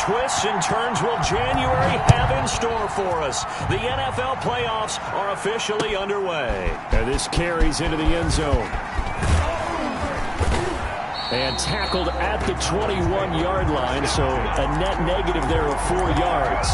twists and turns will January have in store for us? The NFL playoffs are officially underway. And this carries into the end zone. And tackled at the 21-yard line, so a net negative there of 4 yards.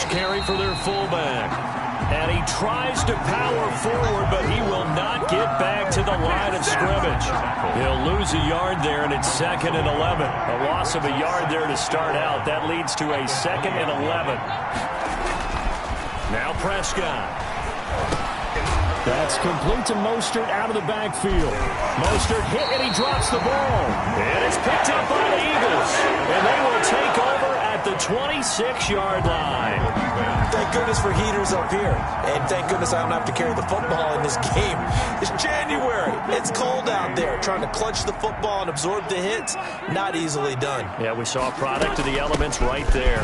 Carry for their fullback. And he tries to power forward, but he will not get back to the line of scrimmage. He'll lose a yard there, and it's 2nd and 11. A loss of a yard there to start out. That leads to a 2nd and 11. Now Prescott. That's complete to Mostert out of the backfield. Mostert hit, and he drops the ball. And it's picked up by the Eagles. And they will take over at the 26-yard line. Thank goodness for heaters up here. And thank goodness I don't have to carry the football in this game. It's January. It's cold out there. Trying to clutch the football and absorb the hits, not easily done. Yeah, we saw a product of the elements right there.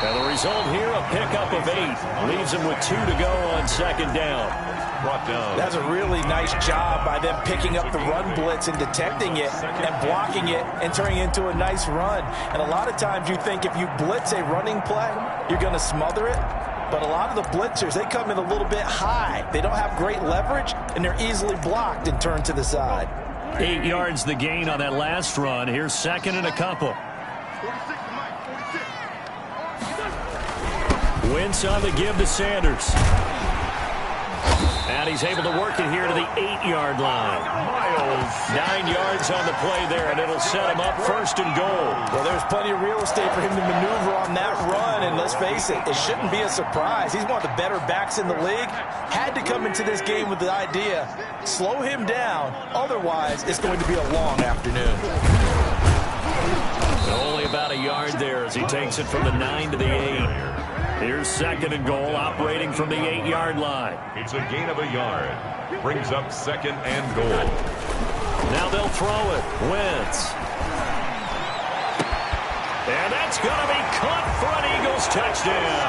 And the result here, a pickup of 8. Leaves him with 2 to go on 2nd down. Brought down. That's a really nice job by them picking up the run blitz and detecting it and blocking it and turning it into a nice run. And a lot of times you think if you blitz a running play, you're going to smother it. But a lot of the blitzers, they come in a little bit high. They don't have great leverage, and they're easily blocked and turned to the side. 8 yards the gain on that last run. Here's 2nd and a couple. Wentz on the give to Sanders. And he's able to work it here to the 8-yard line. 9 yards on the play there, and it'll set him up 1st and goal. Well, there's plenty of real estate for him to maneuver on that run, and let's face it, it shouldn't be a surprise. He's one of the better backs in the league. Had to come into this game with the idea, slow him down, otherwise it's going to be a long afternoon. Only about a yard there as he takes it from the 9 to the 8. Here's 2nd and goal, operating from the 8-yard line. It's a gain of a yard. Brings up 2nd and goal. Now they'll throw it. Wentz. And that's going to be caught for an Eagles touchdown.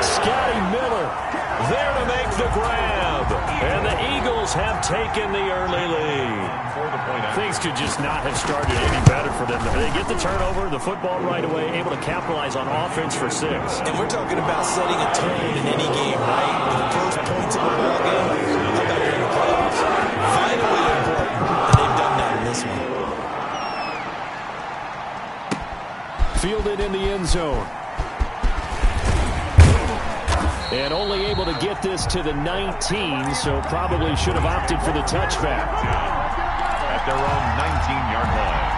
Scotty Miller there to make the grab. And the Eagles have taken the early lead. Things could just not have started any better for them. They get the turnover, the football right away, able to capitalize on offense for 6. And we're talking about setting a tone in any game, right? With the first points of the ball game, how about during the playoffs? Vitally important, and they've done that in this one. Fielded in the end zone. And only able to get this to the 19, so probably should have opted for the touchback. At their own 19-yard line.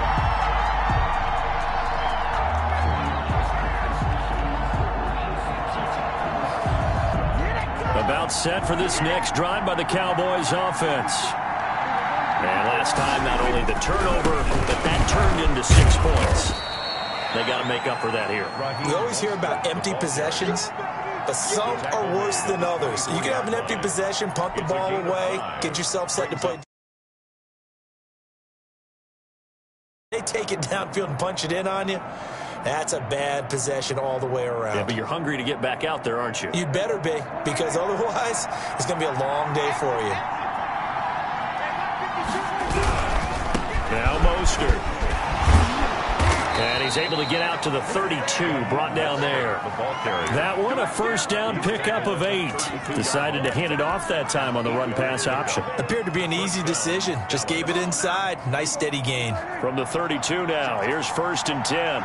About set for this next drive by the Cowboys offense. And last time, not only the turnover, but that turned into 6 points. They got to make up for that here. We always hear about empty possessions, but some are worse than others. You can have an empty possession, punt the ball away, get yourself set to play. They take it downfield and punch it in on you. That's a bad possession all the way around. Yeah, but you're hungry to get back out there, aren't you? You'd better be, because otherwise it's going to be a long day for you. Now Mostert. And he's able to get out to the 32, brought down there. That one, a 1st down pickup of 8. Decided to hand it off that time on the run-pass option. Appeared to be an easy decision. Just gave it inside. Nice, steady gain. From the 32 now, here's 1st and 10.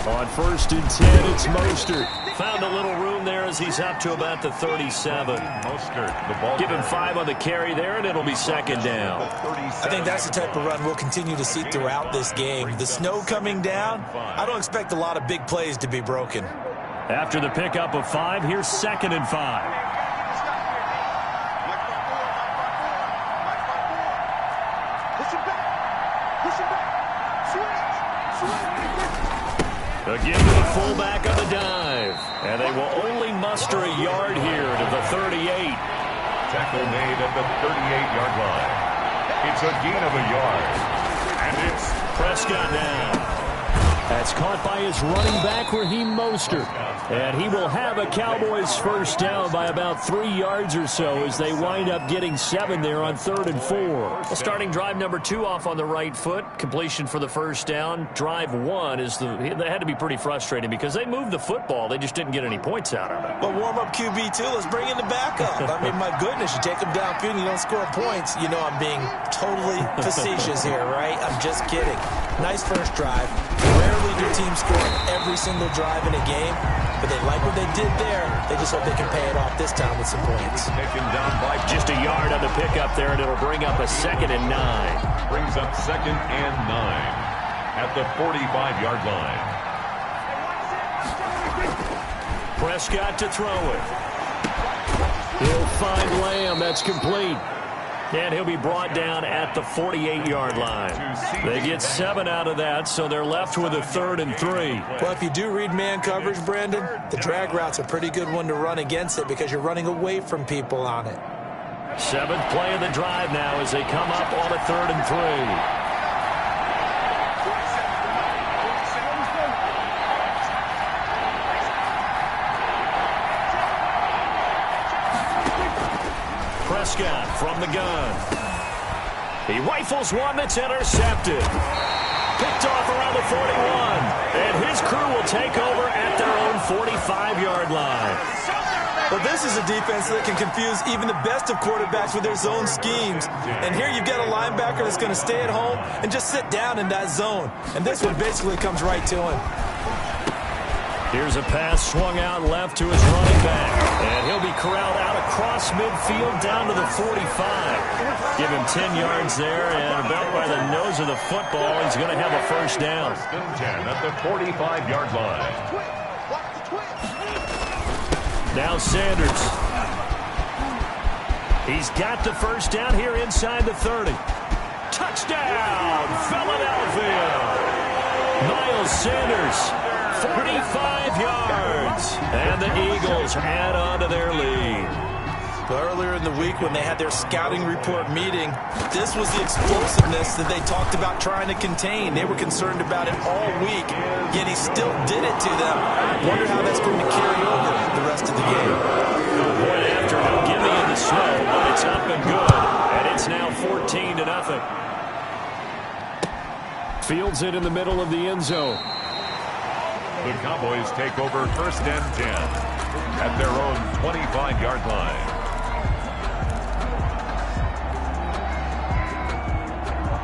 On 1st and 10, it's Mostert. Found a little room there as he's up to about the 37. Give him 5 on the carry there, and it'll be second down. I think that's the type of run we'll continue to see throughout this game. The snow coming down, I don't expect a lot of big plays to be broken. After the pickup of 5, here's 2nd and 5. Again to the fullback on the dive. And they will only muster a yard here to the 38. Tackle made at the 38-yard line. It's a gain of a yard. And it's Prescott now. That's caught by his running back, Raheem Mostert. And he will have a Cowboys first down by about 3 yards or so as they wind up getting 7 there on 3rd and 4. Well, starting drive number 2 off on the right foot. Completion for the first down. Drive 1 is they had to be pretty frustrating because they moved the football. They just didn't get any points out of it. But warm-up QB2, let's bring in the backup. I mean, my goodness, you take them downfield and you don't score points. You know I'm being totally facetious here, right? I'm just kidding. Nice first drive. Rarely do teams score every single drive in a game, but they like what they did there. They just hope they can pay it off this time with some points. taken down by just a yard on the pickup there, and it'll bring up a 2nd and 9. Brings up 2nd and 9 at the 45-yard line. Prescott to throw it. He'll find Lamb. That's complete. And he'll be brought down at the 48-yard line. They get 7 out of that, so they're left with a 3rd and 3. Well, if you do read man coverage, Brandon, the drag route's a pretty good one to run against it because you're running away from people on it. 7th play of the drive now as they come up on a 3rd and 3. Prescott from the gun. He rifles one that's intercepted. Picked off around the 41. And his crew will take over at their own 45-yard line. Well, this is a defense that can confuse even the best of quarterbacks with their zone schemes. And here you've got a linebacker that's going to stay at home and just sit down in that zone. And this one basically comes right to him. Here's a pass swung out left to his running back. And he'll be corralled out across midfield down to the 45. Give him 10 yards there, and about by the nose of the football, he's going to have a first down. 10 at the 45-yard line. Now Sanders. He's got the first down here inside the 30. Touchdown, Philadelphia. Miles Sanders. 45 yards, and the Eagles add on to their lead. Earlier in the week when they had their scouting report meeting, this was the explosiveness that they talked about trying to contain. They were concerned about it all week, yet he still did it to them. Wonder how that's going to carry over the rest of the game. Point after, no gimme in the snow, but it's up and good, and it's now 14-0. Fields it in the middle of the end zone. The Cowboys take over 1st and 10 at their own 25-yard line.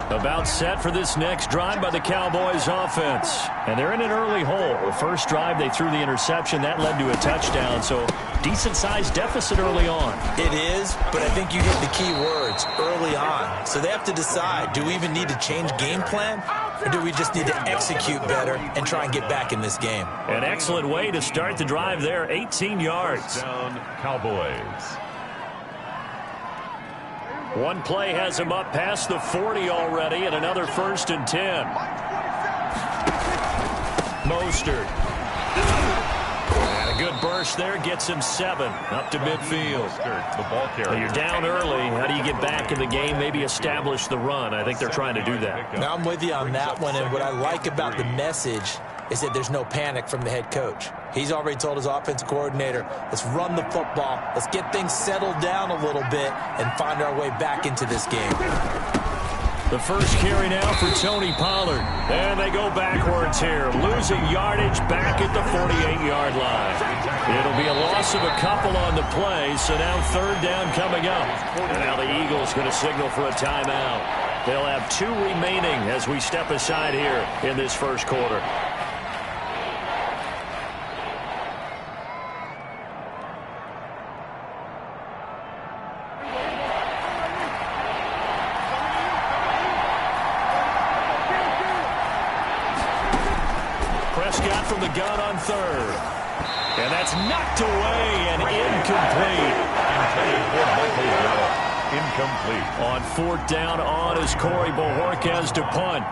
About set for this next drive by the Cowboys offense. And they're in an early hole. The first drive, they threw the interception. That led to a touchdown, so decent-sized deficit early on. It is, but I think you hit the key words, early on. So they have to decide, do we even need to change game plan? Or do we just need to execute better and try and get back in this game? An excellent way to start the drive there, 18 yards. Down Cowboys. One play has him up past the 40 already, and another 1st and 10. Mostert. And a good burst there gets him 7 up to midfield. The ball carrier. You're down early. How do you get back in the game? Maybe establish the run. I think they're trying to do that. Now I'm with you on that one, and what I like about the message is that there's no panic from the head coach. He's already told his offensive coordinator, let's run the football, let's get things settled down a little bit and find our way back into this game. The first carry now for Tony Pollard. And they go backwards here, losing yardage back at the 48-yard line. It'll be a loss of a couple on the play, so now 3rd down coming up. And now the Eagles going to signal for a timeout. They'll have 2 remaining as we step aside here in this first quarter. got from the gun on third. And that's knocked away and incomplete. Incomplete. On fourth down on is Corey Bojorquez to punt.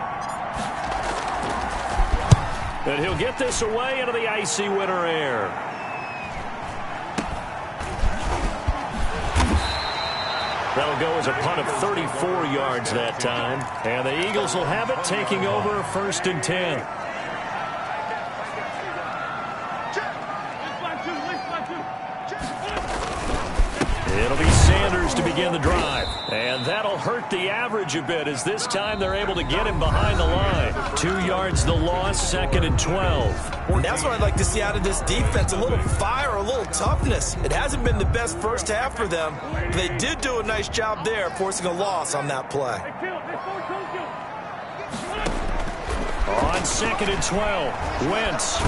And he'll get this away into the icy winter air. That'll go as a punt of 34 yards that time. And the Eagles will have it, taking over 1st and 10. It'll be Sanders to begin the drive. And that'll hurt the average a bit, as this time they're able to get him behind the line. 2 yards the loss, 2nd and 12. Well, that's what I'd like to see out of this defense. A little fire, a little toughness. It hasn't been the best first half for them, but they did do a nice job there, forcing a loss on that play. On 2nd and 12, Wentz.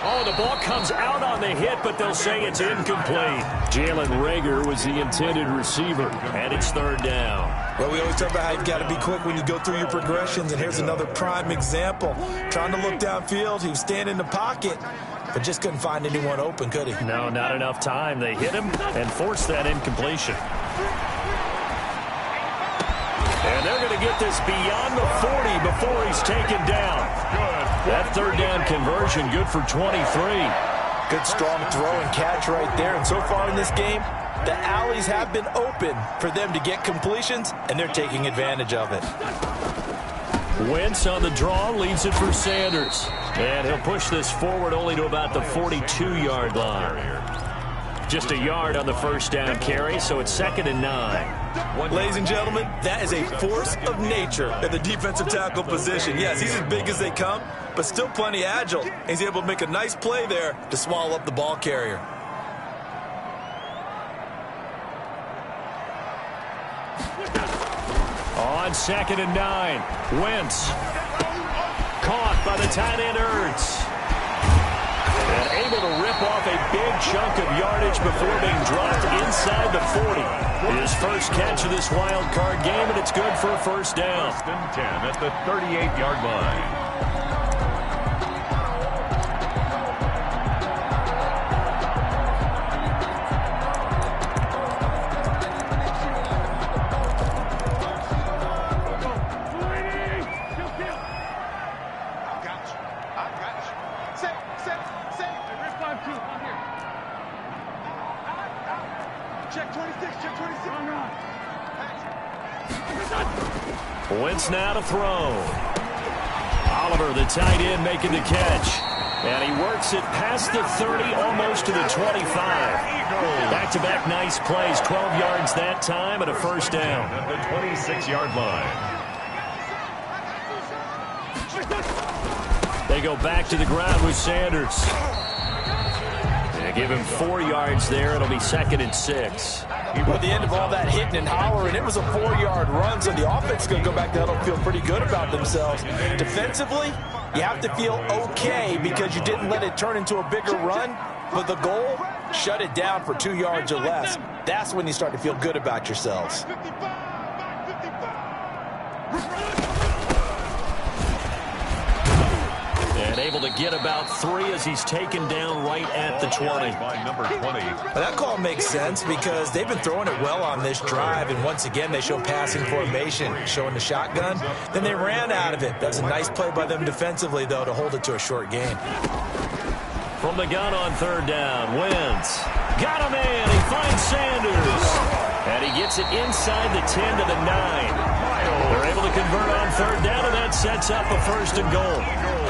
Oh, the ball comes out on the hit, but they'll say it's incomplete. Jalen Reagor was the intended receiver, and it's 3rd down. Well, we always talk about how you've got to be quick when you go through your progressions, and here's another prime example. Trying to look downfield, he was standing in the pocket, but just couldn't find anyone open, could he? No, not enough time. They hit him and forced that incompletion. And they're going to get this beyond the 40 before he's taken down. That 3rd down conversion good for 23. Good strong throw and catch right there. And so far in this game, the alleys have been open for them to get completions, and they're taking advantage of it. Wentz on the draw, leaves it for Sanders. And he'll push this forward only to about the 42-yard line. Just a yard on the 1st down carry, so it's 2nd and 9. Ladies and gentlemen, that is a force of nature at the defensive tackle position. Yes, he's as big as they come, but still plenty agile. He's able to make a nice play there to swallow up the ball carrier. On 2nd and 9, Wentz. Caught by the tight end Ertz. And able to rip off a big chunk of yardage before being dropped inside the 40. His first catch of this wild card game, and it's good for a 1st down. 1st and 10 at the 38-yard line. Wentz now to throw. Oliver, the tight end, making the catch. And he works it past the 30, almost to the 25. Back-to-back nice plays, 12 yards that time, and a 1st down. At the 26-yard line. They go back to the ground with Sanders. They give him 4 yards there. It'll be 2nd and 6. At the end of all that hitting and hollering, it was a 4-yard run, so the offense is going to go back to huddle and feel pretty good about themselves. Defensively, you have to feel okay because you didn't let it turn into a bigger run, but the goal, shut it down for 2 yards or less. That's when you start to feel good about yourselves. And able to get about 3 as he's taken down right at the 20. By number 20. Well, that call makes sense because they've been throwing it well on this drive, and once again they show passing formation, showing the shotgun. Then they ran out of it. That was a nice play by them defensively, though, to hold it to a short gain. From the gun on 3rd down, Wentz. Got him in. He finds Sanders. And he gets it inside the 10 to the 9. They're able to convert on 3rd down, and that sets up a 1st and goal.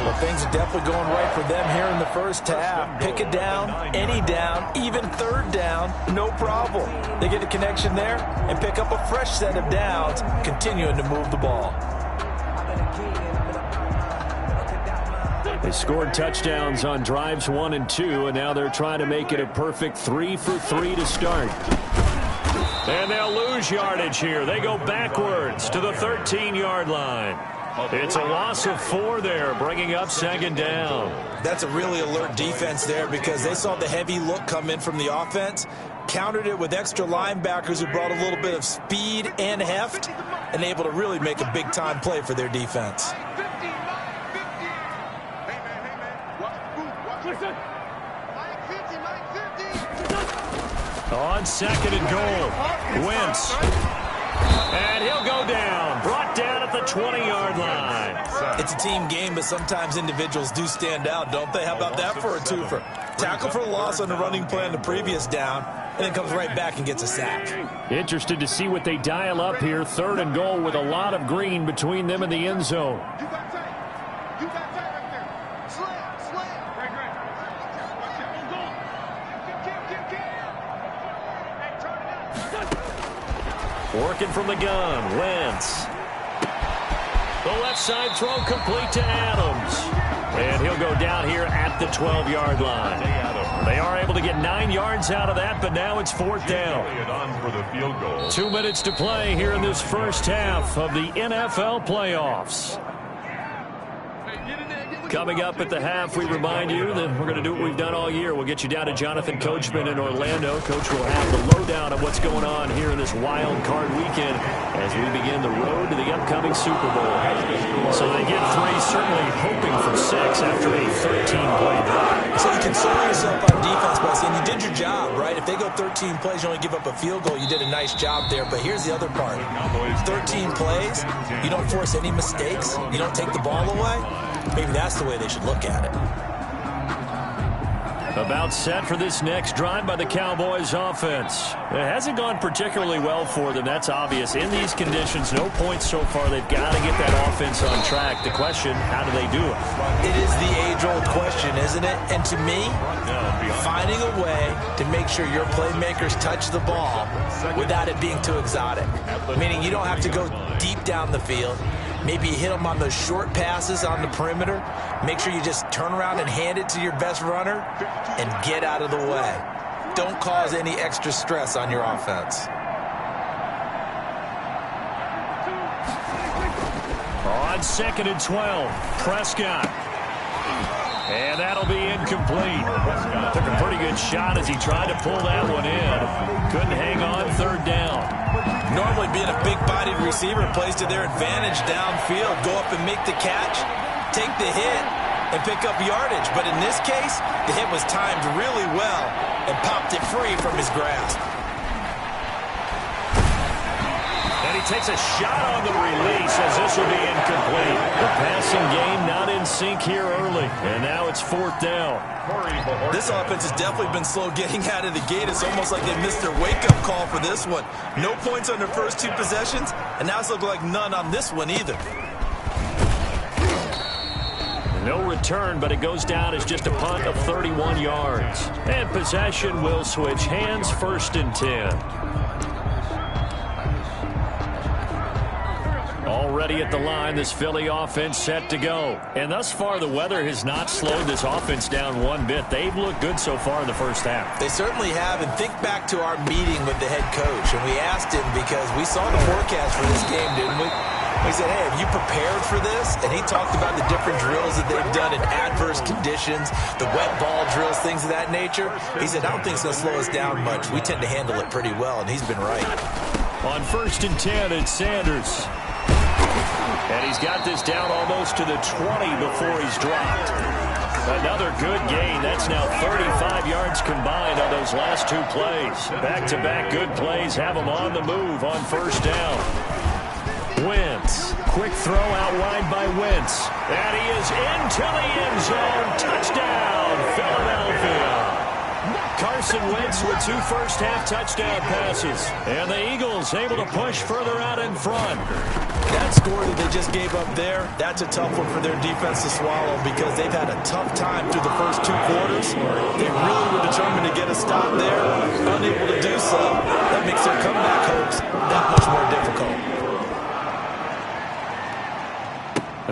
Well, things are definitely going right for them here in the first half. Pick a down, any down, even 3rd down, no problem. They get a connection there and pick up a fresh set of downs, continuing to move the ball. They scored touchdowns on drives 1 and 2, and now they're trying to make it a perfect 3 for 3 to start. And they'll lose yardage here. They go backwards to the 13-yard line. It's a loss of 4 there, bringing up 2nd down. That's a really alert defense there because they saw the heavy look come in from the offense, countered it with extra linebackers who brought a little bit of speed and heft, and able to really make a big-time play for their defense. On second and goal, Wentz. And he'll go down. Brought down at the 20-yard line. It's a team game, but sometimes individuals do stand out, don't they? How about that for a twofer? Tackle for a loss on the running play on the previous down, and then comes right back and gets a sack. Interested to see what they dial up here. Third and goal with a lot of green between them and the end zone. Working from the gun, Wentz. The left side throw complete to Adams. And he'll go down here at the 12-yard line. They are able to get 9 yards out of that, but now it's fourth down. 2 minutes to play here in this first half of the NFL playoffs. Coming up at the half, we remind you that we're going to do what we've done all year. We'll get you down to Jonathan Coachman in Orlando. Coach will have the lowdown of what's going on here in this wild card weekend as we begin the road to the upcoming Super Bowl. So they get 3, certainly hoping for 6 after a 13-play drive. So you console yourself on defense by saying you did your job, right? If they go 13 plays, you only give up a field goal, you did a nice job there. But here's the other part. 13 plays, you don't force any mistakes, you don't take the ball away. Maybe that's the way they should look at it. About set for this next drive by the Cowboys offense. It hasn't gone particularly well for them. That's obvious. In these conditions, no points so far. They've got to get that offense on track. The question, how do they do it? It is the age-old question, isn't it? And to me, finding a way to make sure your playmakers touch the ball without it being too exotic. Meaning you don't have to go deep down the field. Maybe you hit them on those short passes on the perimeter. Make sure you just turn around and hand it to your best runner and get out of the way. Don't cause any extra stress on your offense. On second and 12, Prescott. And that'll be incomplete. Took a pretty good shot as he tried to pull that one in. Couldn't hang on third down. Normally being a big-bodied receiver plays to their advantage downfield. Go up and make the catch, take the hit, and pick up yardage. But in this case, the hit was timed really well and popped it free from his grasp. And he takes a shot on the release as this will be incomplete. The passing game not in sync here early. And now it's fourth down. This offense has definitely been slow getting out of the gate. It's almost like they missed their wake-up call for this one. No points on their first 2 possessions, and now it's looking like none on this one either. No return, but it goes down as just a punt of 31 yards. And possession will switch hands, first and 10. Already at the line, this Philly offense set to go. And thus far, the weather has not slowed this offense down one bit. They've looked good so far in the first half. They certainly have. And think back to our meeting with the head coach. And we asked him because we saw the forecast for this game, didn't we? We said, hey, have you prepared for this? And he talked about the different drills that they've done in adverse conditions, the wet ball drills, things of that nature. He said, I don't think it's going to slow us down much. We tend to handle it pretty well, and he's been right. On first and 10, it's Sanders. And he's got this down almost to the 20 before he's dropped. Another good gain. That's now 35 yards combined on those last 2 plays. Back-to-back good plays have him on the move on first down. Wentz. Quick throw out wide by Wentz. And he is into the end zone. Touchdown, Philadelphia. Carson Wentz with 2 first-half touchdown passes. And the Eagles able to push further out in front. That score that they just gave up there, that's a tough one for their defense to swallow because they've had a tough time through the first 2 quarters. They really were determined to get a stop there. Unable to do so, that makes their comeback hopes that much more difficult.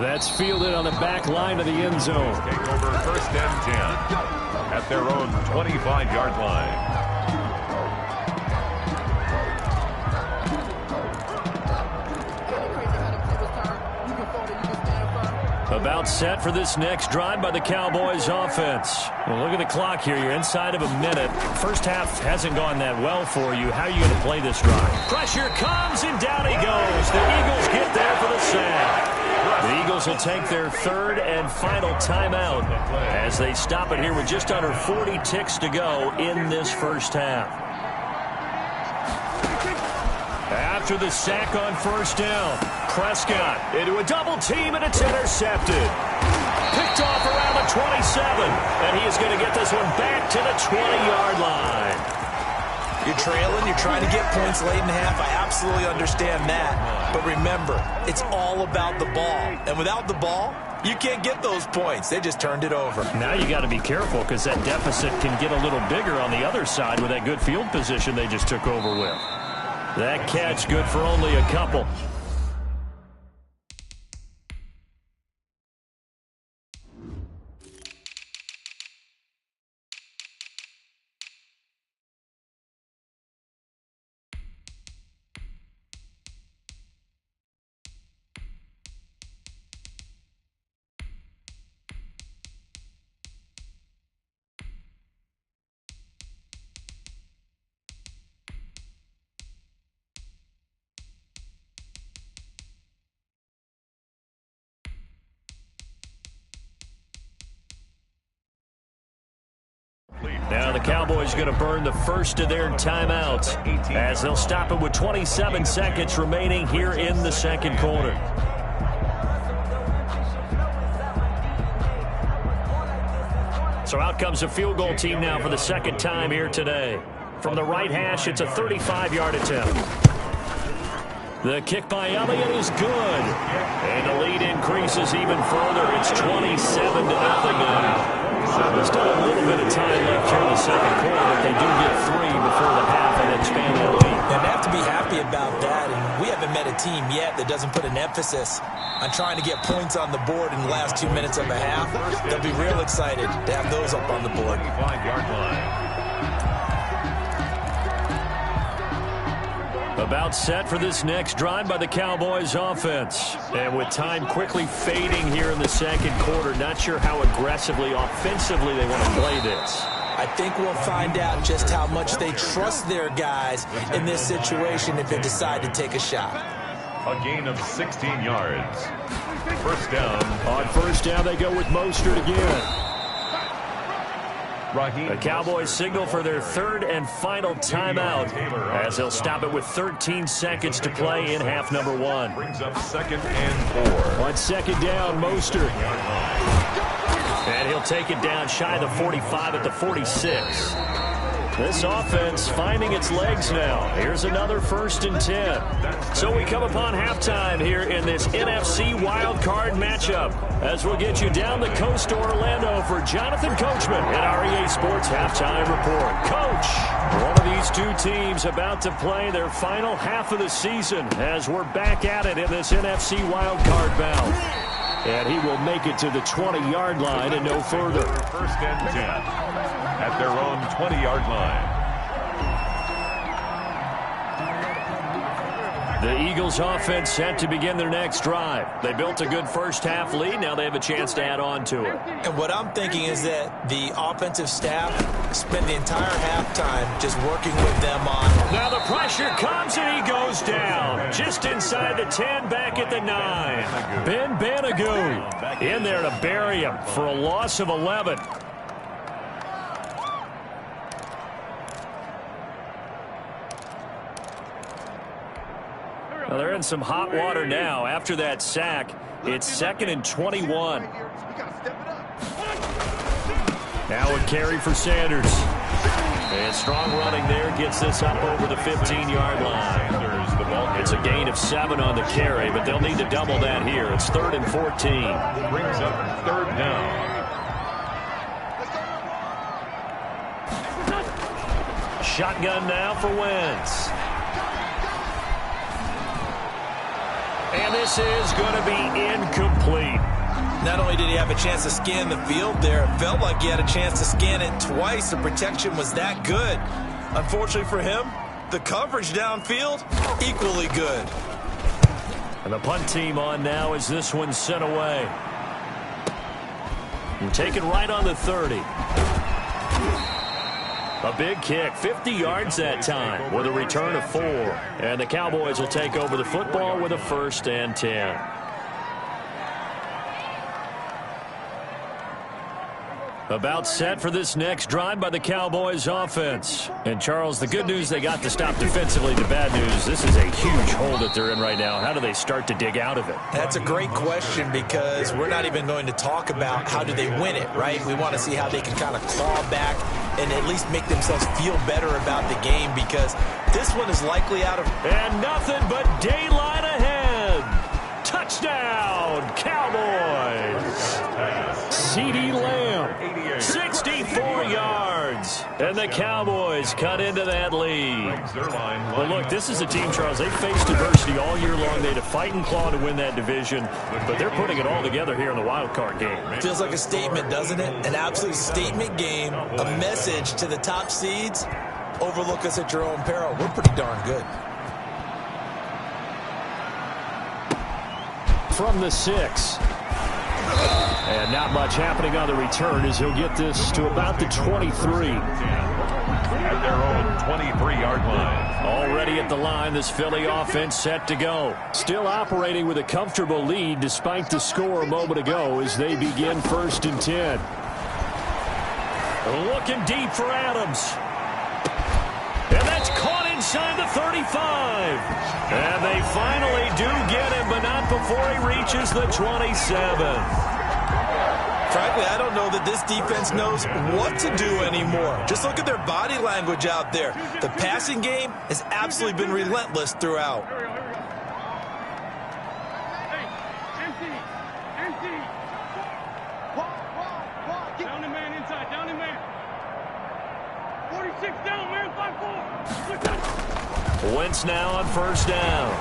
That's fielded on the back line of the end zone. Take over first and 10 at their own 25-yard line. About set for this next drive by the Cowboys offense. Well, look at the clock here. You're inside of a minute. First half hasn't gone that well for you. How are you going to play this drive? Pressure comes, and down he goes. The Eagles get there for the sack. The Eagles will take their third and final timeout as they stop it here with just under 40 ticks to go in this first half. After the sack on first down, Prescott into a double team, and it's intercepted. Picked off around the 27, and he is going to get this one back to the 20-yard line. You're trailing, you're trying to get points late in half. I absolutely understand that. But remember, it's all about the ball. And without the ball, you can't get those points. They just turned it over. Now you got to be careful because that deficit can get a little bigger on the other side with that good field position they just took over with. That catch good for only a couple. Now the Cowboys going to burn the first of their timeouts as they'll stop it with 27 seconds remaining here in the second quarter. So out comes a field goal team now for the second time here today. From the right hash, it's a 35-yard attempt. The kick by Elliott is good. And the lead increases even further. It's 27-0 now. There's still a little bit of time left here in the second quarter, but they do get 3 before the half and expand their lead. And they have to be happy about that. And we haven't met a team yet that doesn't put an emphasis on trying to get points on the board in the last 2 minutes of a half. They'll be real excited to have those up on the board. 25-yard line. About set for this next drive by the Cowboys offense. And with time quickly fading here in the second quarter, not sure how aggressively, offensively they want to play this. I think we'll find out just how much they trust their guys in this situation if they decide to take a shot. A gain of 16 yards. First down. On first down, they go with Mostert again. The Cowboys signal for their third and final timeout as they'll stop it with 13 seconds to play in half number 1. Brings up 2nd and 4. On second down, Mostert. And he'll take it down shy of the 45 at the 46. This offense finding its legs now. Here's another 1st and 10. So we come upon halftime here in this NFC wildcard matchup as we'll get you down the coast to Orlando for Jonathan Coachman at our EA Sports Halftime Report. Coach, one of these two teams about to play their final half of the season as we're back at it in this NFC wildcard bout. And he will make it to the 20-yard line and no further. 1st and 10 at their own 20-yard line. The Eagles offense set to begin their next drive. They built a good first half lead. Now they have a chance to add on to it. And what I'm thinking is that the offensive staff spent the entire halftime just working with them on. Now the pressure comes and he goes down. Just inside the 10, back at the 9. Ben Banagoo in there to bury him for a loss of 11. Well, they're in some hot water now. After that sack, it's 2nd and 21. Now a carry for Sanders. And strong running there gets this up over the 15-yard line. It's a gain of 7 on the carry, but they'll need to double that here. It's 3rd and 14. Brings up 3rd down. Shotgun now for Wentz. And this is going to be incomplete. Not only did he have a chance to scan the field there, it felt like he had a chance to scan it twice. The protection was that good. Unfortunately for him, the coverage downfield, equally good. And the punt team on now as this one's sent away. And taken right on the 30. A big kick, 50 yards that time with a return of 4. And the Cowboys will take over the football with a 1st and 10. About set for this next drive by the Cowboys offense. And, Charles, the good news, they got to stop defensively. The bad news, this is a huge hole that they're in right now. How do they start to dig out of it? That's a great question because we're not even going to talk about how do they win it, right? We want to see how they can kind of claw back and at least make themselves feel better about the game because this one is likely out of... And nothing but daylight ahead. Touchdown, Cowboys. CeeDee Lamb, 64 yards. And the Cowboys cut into that lead. Well, look, this is a team, Charles, they faced adversity all year long. They had to fight and claw to win that division, but they're putting it all together here in the wild card game. Feels like a statement, doesn't it? An absolute statement game, a message to the top seeds. Overlook us at your own peril. We're pretty darn good. From the 6. And not much happening on the return as he'll get this to about the 23. At their own 23-yard line. Already at the line, this Philly offense set to go. Still operating with a comfortable lead despite the score a moment ago as they begin 1st and 10. Looking deep for Adams. And that's caught inside the 35. And they finally do get him, but not before he reaches the 27. Frankly, I don't know that this defense knows what to do anymore. Just look at their body language out there. The passing game has absolutely been relentless throughout. Down the man inside, down the man. 46 down, man, 5-4. Wentz now on 1st down.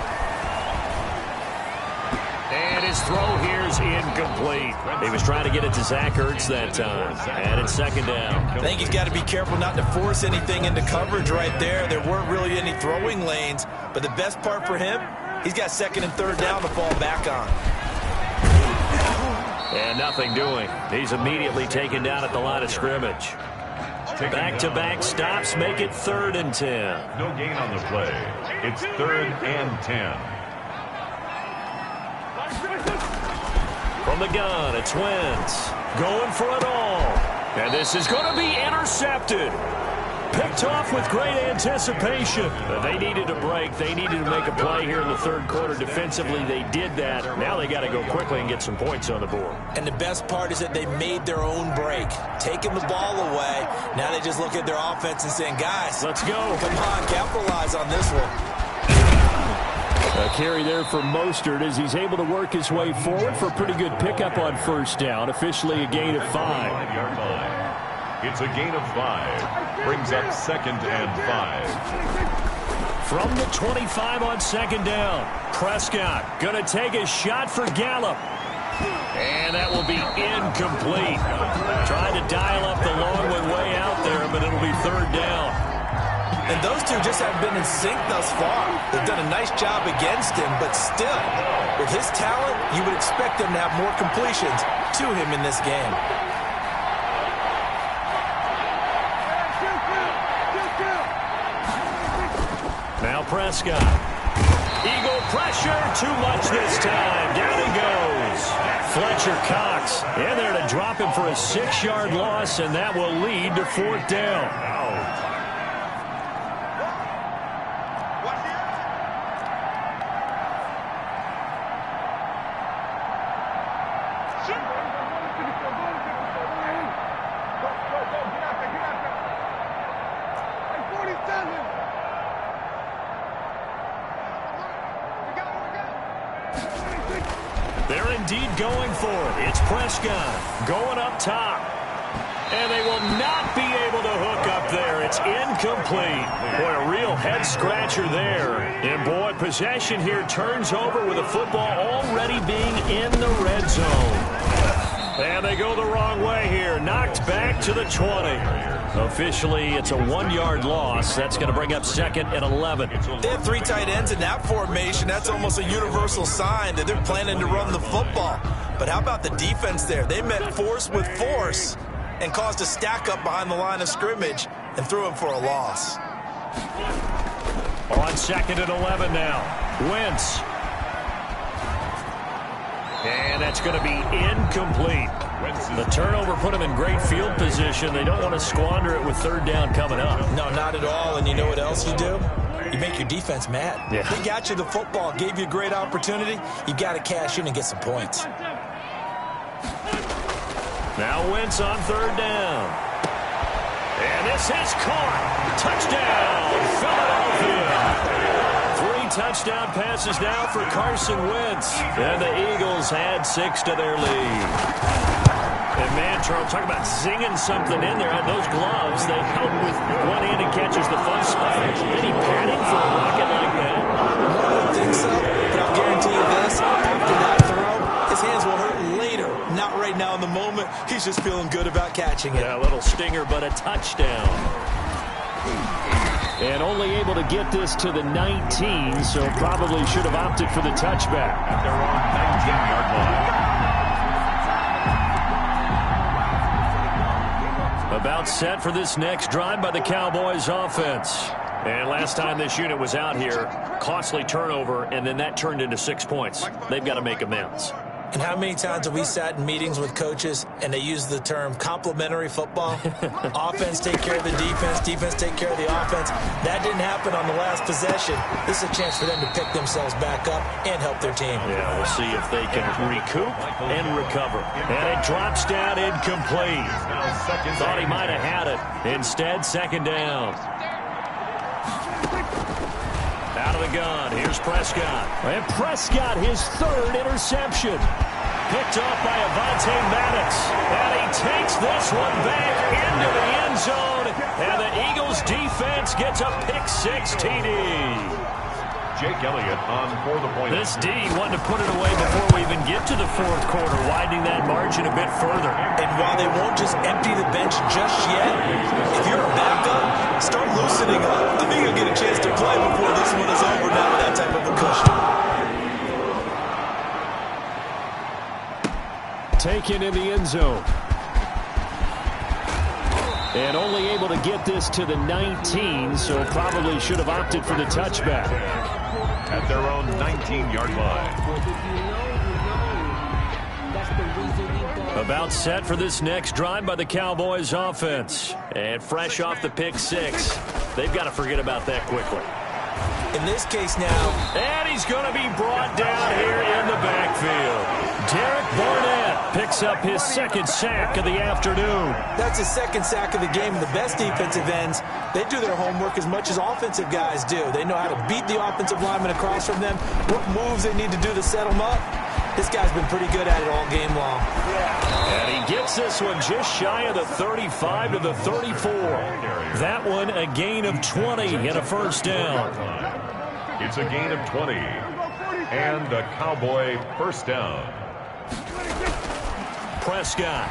And his throw here is incomplete. He was trying to get it to Zach Ertz that time. And it's 2nd down. I think he's got to be careful not to force anything into coverage right there. There weren't really any throwing lanes. But the best part for him, he's got 2nd and 3rd down to fall back on. And nothing doing. He's immediately taken down at the line of scrimmage. Back-to-back stops make it 3rd and 10. No gain on the play. It's 3rd and 10. From the gun, it's Wentz. Going for it all. And this is going to be intercepted. Picked off with great anticipation. But they needed a break. They needed to make a play here in the 3rd quarter. Defensively, they did that. Now they got to go quickly and get some points on the board. And the best part is that they made their own break. Taking the ball away. Now they just look at their offense and saying, guys, let's go. Come on, capitalize on this one. A carry there for Mostert as he's able to work his way forward for a pretty good pickup on 1st down. Officially a gain of 5. 5-yard line. It's a gain of 5. Brings up 2nd and 5. From the 25 on 2nd down. Prescott going to take a shot for Gallup. And that will be incomplete. Trying to dial up the long one way out there, but it'll be 3rd down. And those two just haven't been in sync thus far. They've done a nice job against him, but still, with his talent, you would expect them to have more completions to him in this game. Now Prescott. Eagle pressure, too much this time. Down he goes. Fletcher Cox in there to drop him for a 6-yard loss, and that will lead to 4th down. They're indeed going for it. It's Prescott going up top. And they will not be able to hook up there. It's incomplete. Boy, a real head-scratcher there. And, boy, possession here turns over with the football already being in the red zone. And they go the wrong way here. Knocked back to the 20. Officially, it's a 1-yard loss. That's going to bring up 2nd and 11. They have 3 tight ends in that formation. That's almost a universal sign that they're planning to run the football. But how about the defense there? They met force with force and caused a stack up behind the line of scrimmage and threw him for a loss. On 2nd and 11 now. Wentz. And that's going to be incomplete. The turnover put them in great field position. They don't want to squander it with third down coming up. No, not at all. And you know what else you do? You make your defense mad. Yeah. They got you the football, gave you a great opportunity. You got to cash in and get some points. Now Wentz on third down. And this is caught. Touchdown, Philadelphia. 3 touchdown passes now for Carson Wentz. And the Eagles add 6 to their lead. And man, Charles, talk about zinging something in there. Those gloves, they help with one-handed catches the fun spot. Any padding for a rocket like that? I don't think so, but I'll guarantee you this. After that throw, his hands will hurt later. Not right now in the moment. He's just feeling good about catching it. Yeah, a little stinger, but a touchdown. And only able to get this to the 19, so probably should have opted for the touchback. At their own 19-yard line. About set for this next drive by the Cowboys offense. And last time this unit was out here, costly turnover, and then that turned into 6 points. They've got to make amends. And how many times have we sat in meetings with coaches and they use the term complementary football? Offense take care of the defense, defense take care of the offense. That didn't happen on the last possession. This is a chance for them to pick themselves back up and help their team. Yeah, we'll see if they can recoup and recover. And it drops down incomplete. Thought he might have had it. Instead, second down. Out of the gun, here's Prescott. And Prescott, his third interception. Picked off by Avonte Maddox. And he takes this one back into the end zone. And the Eagles defense gets a pick-6 TD. Jake Elliott on for the point. This D wanted to put it away before we even get to the fourth quarter, widening that margin a bit further. And while they won't just empty the bench just yet, if you're a backup, start loosening up. I think you'll get a chance to play before this one is over now with that type of a cushion. Taken in the end zone. And only able to get this to the 19, so probably should have opted for the touchback. At their own 19-yard line. About set for this next drive by the Cowboys offense. And fresh off the pick-6. They've got to forget about that quickly. In this case now. And he's going to be brought down here in the backfield. Derek Barnett picks up his second sack of the afternoon. That's his second sack of the game. The best defensive ends, they do their homework as much as offensive guys do. They know how to beat the offensive lineman across from them, what moves they need to do to set them up. This guy's been pretty good at it all game long. And he gets this one just shy of the 35 to the 34. That one a gain of 20 and a first down. It's a gain of 20 and a Cowboy first down. Prescott.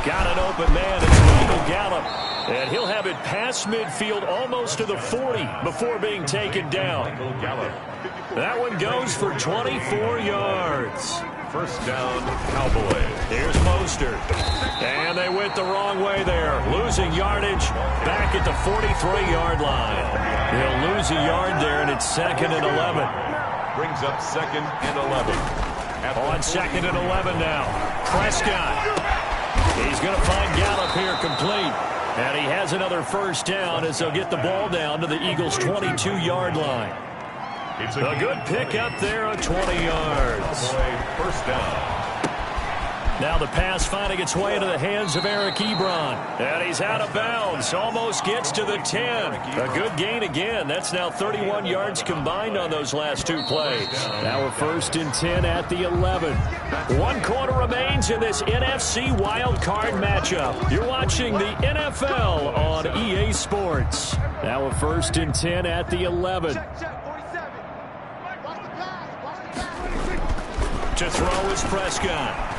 Got an open man. It's Michael Gallup. And he'll have it past midfield almost to the 40 before being taken down. That one goes for 24 yards. First down, Cowboys. Here's Mostert. And they went the wrong way there. Losing yardage back at the 43-yard line. They'll lose a yard there, and it's second and 11. Brings up second and 11. On second and 11 now. Prescott. He's going to find Gallup here complete. And he has another first down as they'll get the ball down to the Eagles' 22-yard line. It's a good pick up there on 20 yards. First down. Now the pass finding its way into the hands of Eric Ebron. And he's out of bounds. Almost gets to the 10. A good gain again. That's now 31 yards combined on those last two plays. Now we're first and 10 at the 11. 1 quarter remains in this NFC wildcard matchup. You're watching the NFL on EA Sports. Now we're first and 10 at the 11. To throw is Prescott.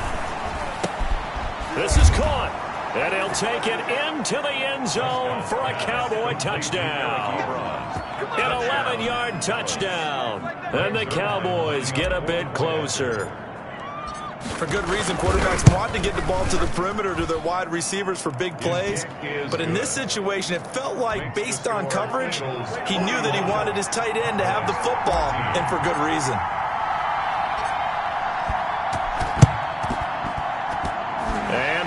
This is caught, and he'll take it into the end zone for a Cowboy touchdown. An 11-yard touchdown, and the Cowboys get a bit closer. For good reason, quarterbacks want to get the ball to the perimeter to their wide receivers for big plays. But in this situation, it felt like, based on coverage, he knew that he wanted his tight end to have the football, and for good reason.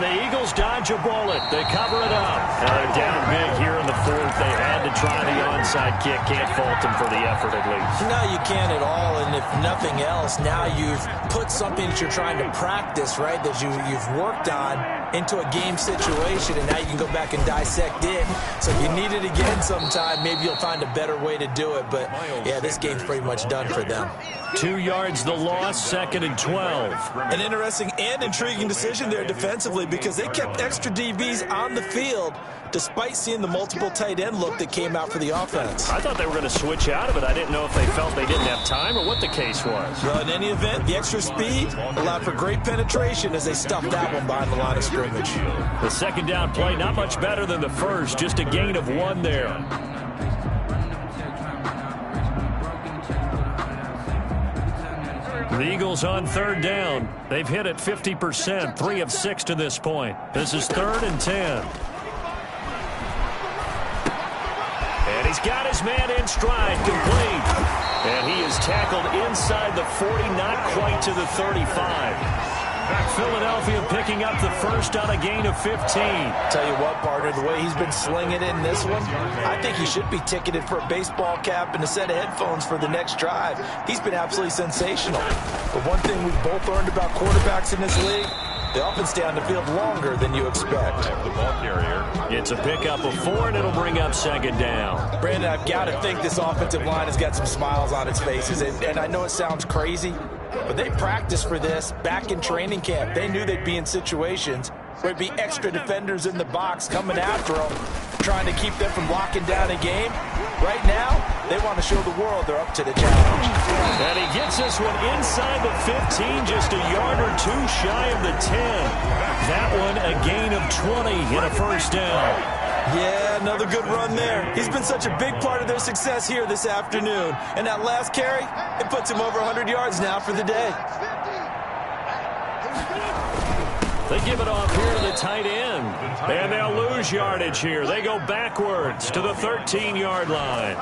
And the Eagles dodge a bullet. They cover it up. Now they're down big here in the fourth. They had to try the onside kick. Can't fault them for the effort, at least. No, you can't at all. And if nothing else, now you've put something that you're trying to practice, right, that you've worked on into a game situation, and now you can go back and dissect it. So if you need it again sometime, maybe you'll find a better way to do it. But, yeah, this game's pretty much done for them. 2 yards the loss, 2nd and 12. An interesting and intriguing decision there defensively because they kept extra DBs on the field despite seeing the multiple tight end look that came out for the offense. I thought they were going to switch out of it. I didn't know if they felt they didn't have time or what the case was. Well, in any event, the extra speed allowed for great penetration as they stuffed that one behind the line of scrimmage. The second down play, not much better than the first, just a gain of 1 there. The Eagles on 3rd down. They've hit it 50%, 3 of 6 to this point. This is 3rd and 10. And he's got his man in stride, complete. And he is tackled inside the 40, not quite to the 35. Philadelphia picking up the first on a gain of 15. Tell you what, partner, the way he's been slinging in this one, I think he should be ticketed for a baseball cap and a set of headphones for the next drive. He's been absolutely sensational. But one thing we've both learned about quarterbacks in this league, they often stay on the field longer than you expect. The ball carrier. It's a pickup of 4, and it'll bring up 2nd down. Brandon, I've got to think this offensive line has got some smiles on its faces. And I know it sounds crazy, but they practiced for this back in training camp. They knew they'd be in situations where there'd be extra defenders in the box coming after them, trying to keep them from locking down a game. Right now, they want to show the world they're up to the challenge. And he gets this one inside the 15, just a yard or 2 shy of the 10. That one a gain of 20 and a first down. Yeah, another good run there. He's been such a big part of their success here this afternoon. And that last carry, it puts him over 100 yards now for the day. They give it off here to the tight end. And they'll lose yardage here. They go backwards to the 13-yard line.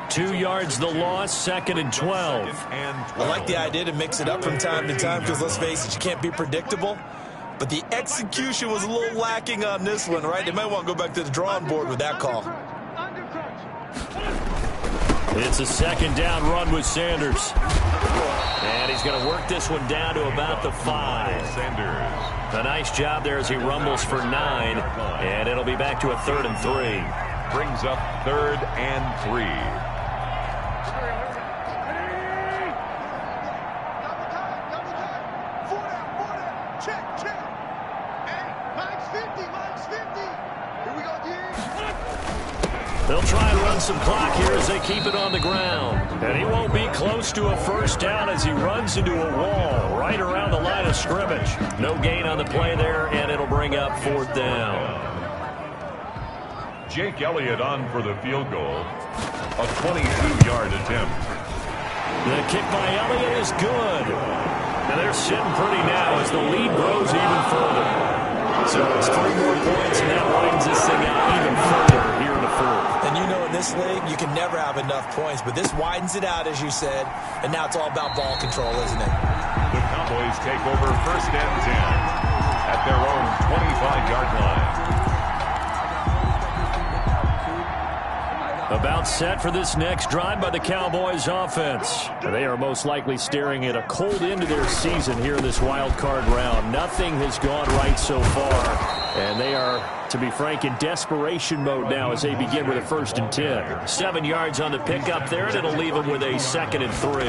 2 yards the loss, 2nd and 12. I like the idea to mix it up from time to time because, let's face it, you can't be predictable. But the execution was a little lacking on this one, right? They might want to go back to the drawing board with that call. It's a 2nd down run with Sanders. And he's going to work this one down to about the 5. Sanders. A nice job there as he rumbles for 9. And it'll be back to a 3rd and 3. Brings up 3rd and 3. They'll try and run some clock here as they keep it on the ground. And he won't be close to a first down as he runs into a wall right around the line of scrimmage. No gain on the play there, and it'll bring up 4th down. Jake Elliott on for the field goal. A 22-yard attempt. The kick by Elliott is good. And they're sitting pretty now as the lead grows even further. So it's 3 more points, and that widens this thing out even further here in the 4th. And you know in this league, you can never have enough points, but this widens it out, as you said, and now it's all about ball control, isn't it? The Cowboys take over 1st and 10 at their own 25-yard line. About set for this next drive by the Cowboys offense. They are most likely staring at a cold end to their season here in this wild card round. Nothing has gone right so far. And they are, to be frank, in desperation mode now as they begin with a 1st and 10. 7 yards on the pickup there, and it'll leave them with a 2nd and 3.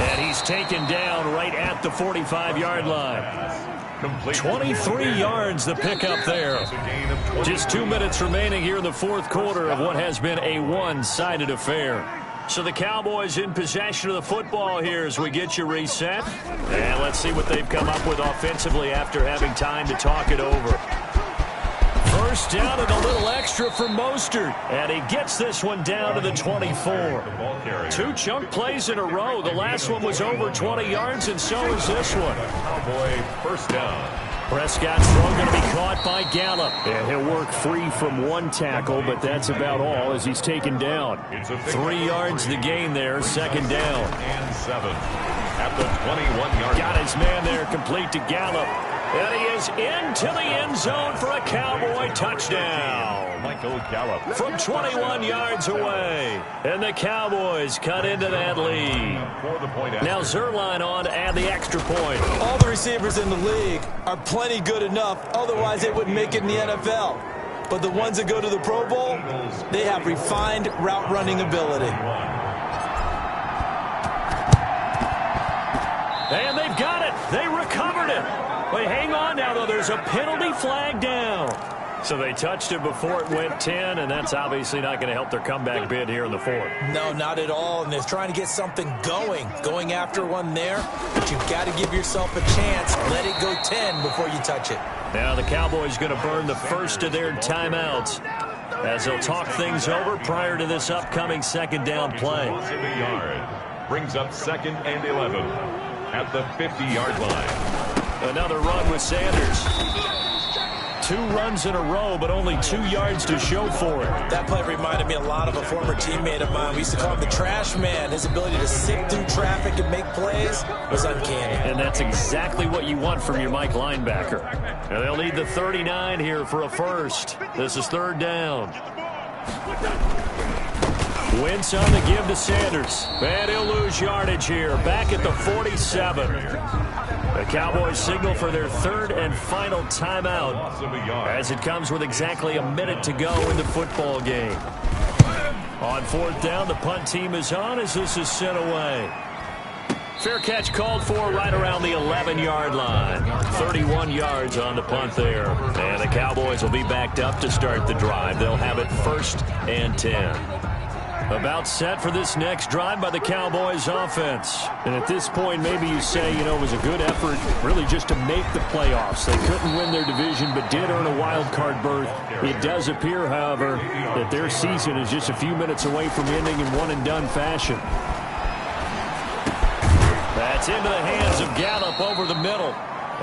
And he's taken down right at the 45-yard line. 23 yards the pickup there. Just 2 minutes remaining here in the 4th quarter of what has been a one-sided affair. So the Cowboys in possession of the football here as we get you reset. And let's see what they've come up with offensively after having time to talk it over. First down and a little extra for Mostert. And he gets this one down to the 24. 2 chunk plays in a row. The last one was over 20 yards, and so is this one. Cowboy 1st down. Prescott's throw going to be caught by Gallup. And he'll work free from 1 tackle, but that's about all as he's taken down. 3 yards the gain there, 2nd down. And 7. at the 21-yard line. Got his man there, complete to Gallup. And he is into the end zone for a Cowboy touchdown. Michael Gallup. From 21 yards away. And the Cowboys cut into that lead. Now Zerline on to add the extra point. All the receivers in the league are plenty good enough. Otherwise, they wouldn't make it in the NFL. But the ones that go to the Pro Bowl, they have refined route running ability. And they've got it. They recovered it. Wait, hang on now, though. There's a penalty flag down. So they touched it before it went 10, and that's obviously not going to help their comeback bid here in the fourth. No, not at all. And they're trying to get something going after one there. But you've got to give yourself a chance. Let it go 10 before you touch it. Now the Cowboys going to burn the first of their timeouts as they'll talk things over prior to this upcoming second down play. Brings up 2nd and 11 at the 50-yard line. Another run with Sanders. 2 runs in a row, but only 2 yards to show for it. That play reminded me a lot of a former teammate of mine. We used to call him the trash man. His ability to sift through traffic and make plays was uncanny. And that's exactly what you want from your Mike linebacker. And they'll need the 39 here for a first. This is 3rd down. Wentz on the give to Sanders. And he'll lose yardage here. Back at the 47. The Cowboys signal for their 3rd and final timeout as it comes with exactly a minute to go in the football game. On 4th down, the punt team is on as this is sent away. Fair catch called for right around the 11-yard line. 31 yards on the punt there. And the Cowboys will be backed up to start the drive. They'll have it 1st and 10. About set for this next drive by the Cowboys offense. And at this point, maybe you say, it was a good effort really just to make the playoffs. They couldn't win their division, but did earn a wild card berth. It does appear, however, that their season is just a few minutes away from ending in one-and-done fashion. That's into the hands of Gallup over the middle.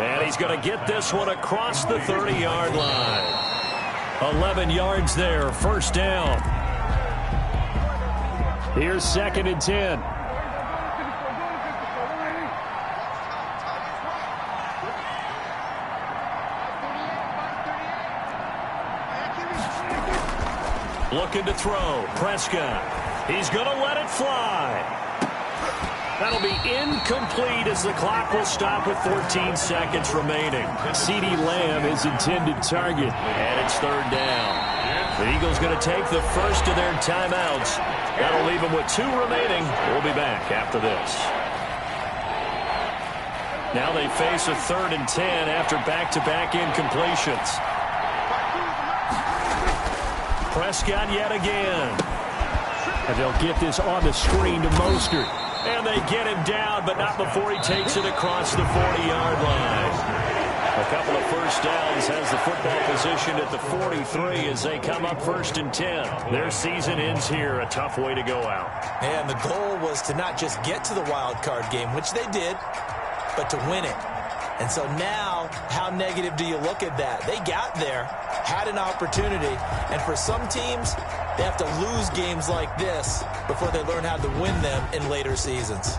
And he's going to get this one across the 30-yard line. 11 yards there, 1st down. Here's 2nd and 10. Looking to throw. Prescott. He's going to let it fly. That'll be incomplete as the clock will stop with 14 seconds remaining. CeeDee Lamb is intended target, and it's 3rd down. The Eagles going to take the first of their timeouts. That'll leave them with 2 remaining. We'll be back after this. Now they face a 3rd and 10 after back-to-back incompletions. Prescott yet again. And they'll get this on the screen to Mostert. And they get him down, but not before he takes it across the 40-yard line. A couple of first downs has the football position at the 43 as they come up 1st and 10. Their season ends here. A tough way to go out. And the goal was to not just get to the wild card game, which they did, but to win it. And so now, how negative do you look at that? They got there, had an opportunity, and for some teams, they have to lose games like this before they learn how to win them in later seasons.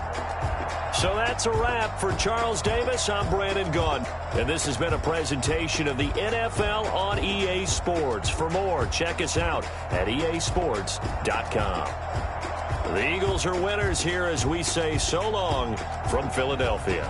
So that's a wrap for Charles Davis. I'm Brandon Gaudin. And this has been a presentation of the NFL on EA Sports. For more, check us out at easports.com. The Eagles are winners here as we say so long from Philadelphia.